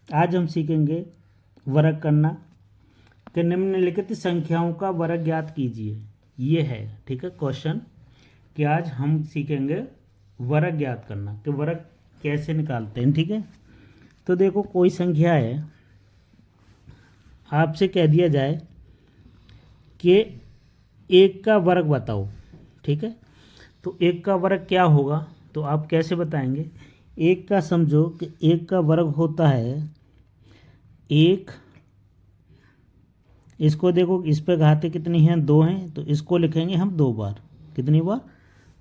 आज हम सीखेंगे वर्ग करना कि निम्नलिखित संख्याओं का वर्ग ज्ञात कीजिए। ये है, ठीक है, क्वेश्चन कि आज हम सीखेंगे वर्ग ज्ञात करना कि वर्ग कैसे निकालते हैं। ठीक है, तो देखो कोई संख्या है, आपसे कह दिया जाए कि एक का वर्ग बताओ। ठीक है, तो एक का वर्ग क्या होगा, तो आप कैसे बताएंगे। एक का समझो कि एक का वर्ग होता है एक, इसको देखो इस पे घाते कितनी हैं, 2 हैं, तो इसको लिखेंगे हम 2 बार। कितनी बार?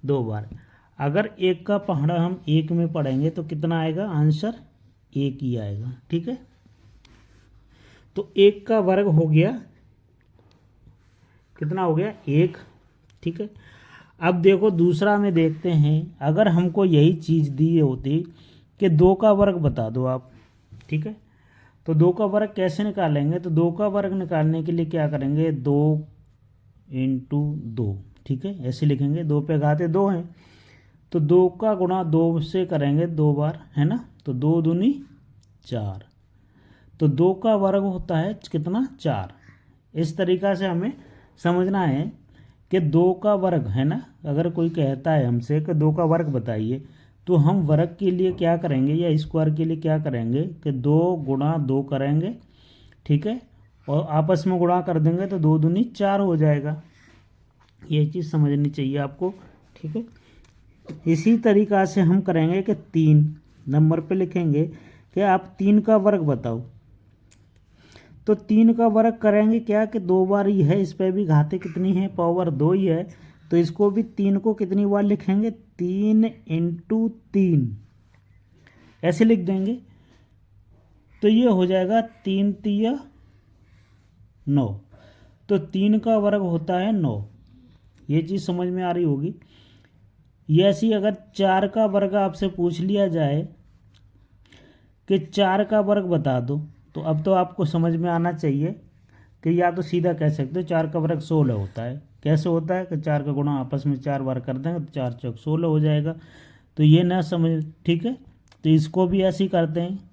2 बार। अगर एक का पहाड़ा हम एक में पढ़ेंगे तो कितना आएगा, आंसर एक ही आएगा। ठीक है, तो एक का वर्ग हो गया, कितना हो गया, एक। ठीक है, अब देखो दूसरा में देखते हैं, अगर हमको यही चीज़ दी होती कि 2 का वर्ग बता दो आप। ठीक है, तो 2 का वर्ग कैसे निकालेंगे, तो 2 का वर्ग निकालने के लिए क्या करेंगे, 2 इंटू 2। ठीक है, ऐसे लिखेंगे, 2 पे घाते 2 हैं, तो 2 का गुणा 2 से करेंगे 2 बार, है ना, तो 2 दूनी 4, तो 2 का वर्ग होता है कितना, 4। इस तरीक़ा से हमें समझना है कि 2 का वर्ग, है ना, अगर कोई कहता है हमसे कि 2 का वर्ग बताइए, तो हम वर्ग के लिए क्या करेंगे या स्क्वायर के लिए क्या करेंगे कि 2 गुणा 2 करेंगे। ठीक है, और आपस में गुणा कर देंगे तो 2 दूनी 4 हो जाएगा। ये चीज़ समझनी चाहिए आपको। ठीक है, इसी तरीक़ा से हम करेंगे कि 3 नंबर पे लिखेंगे कि आप 3 का वर्ग बताओ, तो 3 का वर्ग करेंगे क्या कि 2 बार ही है, इस पर भी घाते कितनी है, पावर 2 ही है, तो इसको भी 3 को कितनी बार लिखेंगे, 3 इंटू 3, ऐसे लिख देंगे, तो ये हो जाएगा 3 तिया 9, तो 3 का वर्ग होता है 9। ये चीज़ समझ में आ रही होगी। ऐसी अगर 4 का वर्ग आपसे पूछ लिया जाए कि 4 का वर्ग बता दो, तो अब तो आपको समझ में आना चाहिए कि या तो सीधा कह सकते हो 4 का वर्ग 16 होता है। कैसे होता है कि 4 का गुणा आपस में 4 बार कर देंगे तो 4 चौक 16 हो जाएगा, तो ये ना समझ। ठीक है, तो इसको भी ऐसे ही करते हैं,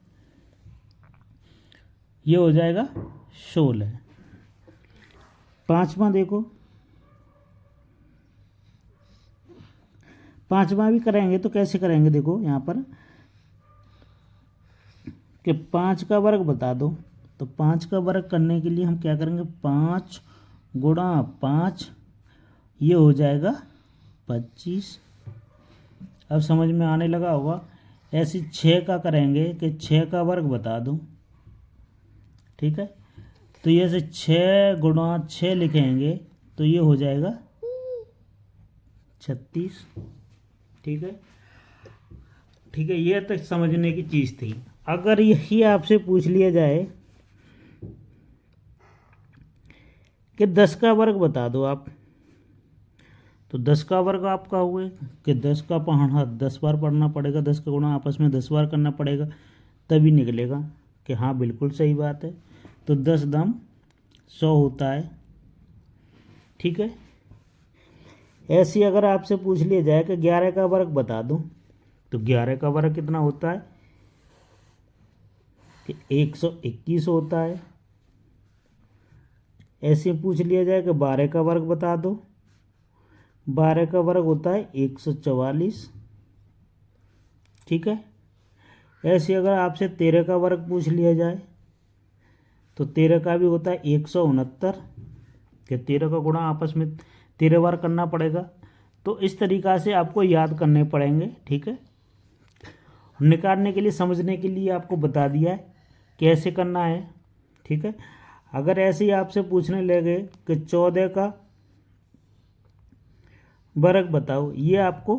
ये हो जाएगा 16। पाँचवा देखो, पाँचवा भी करेंगे तो कैसे करेंगे, देखो यहाँ पर कि 5 का वर्ग बता दो, तो 5 का वर्ग करने के लिए हम क्या करेंगे, 5 गुणा 5, ये हो जाएगा 25। अब समझ में आने लगा होगा। ऐसे 6 का करेंगे कि 6 का वर्ग बता दो। ठीक है, तो ये से 6 गुणा 6 लिखेंगे तो ये हो जाएगा 36। ठीक है, ठीक है, ये तक समझने की चीज़ थी। अगर यही आपसे पूछ लिया जाए कि 10 का वर्ग बता दो आप, तो 10 का वर्ग आपका हुए कि 10 का पहाड़ा 10 बार पढ़ना पड़ेगा, 10 का गुणा आपस में 10 बार करना पड़ेगा, तभी निकलेगा कि हाँ बिल्कुल सही बात है। तो 10 दम 100 होता है। ठीक है, ऐसी अगर आपसे पूछ लिया जाए कि 11 का वर्ग बता दो, तो 11 का वर्ग कितना होता है कि 121 होता है। ऐसे पूछ लिया जाए कि 12 का वर्ग बता दो, 12 का वर्ग होता है 144। ठीक है, ऐसे अगर आपसे 13 का वर्ग पूछ लिया जाए, तो 13 का भी होता है 169, कि 13 का गुणा आपस में 13 बार करना पड़ेगा। तो इस तरीक़ा से आपको याद करने पड़ेंगे। ठीक है, निकालने के लिए, समझने के लिए आपको बता दिया है कैसे करना है। ठीक है, अगर ऐसे ही आपसे पूछने लगे कि 14 का वर्ग बताओ, ये आपको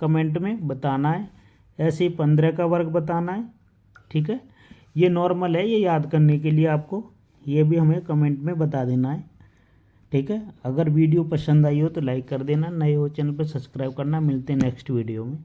कमेंट में बताना है। ऐसे ही 15 का वर्ग बताना है। ठीक है, ये नॉर्मल है, ये याद करने के लिए आपको ये भी हमें कमेंट में बता देना है। ठीक है, अगर वीडियो पसंद आई हो तो लाइक कर देना, नए हो चैनल पर सब्सक्राइब करना। मिलते हैं नेक्स्ट वीडियो में।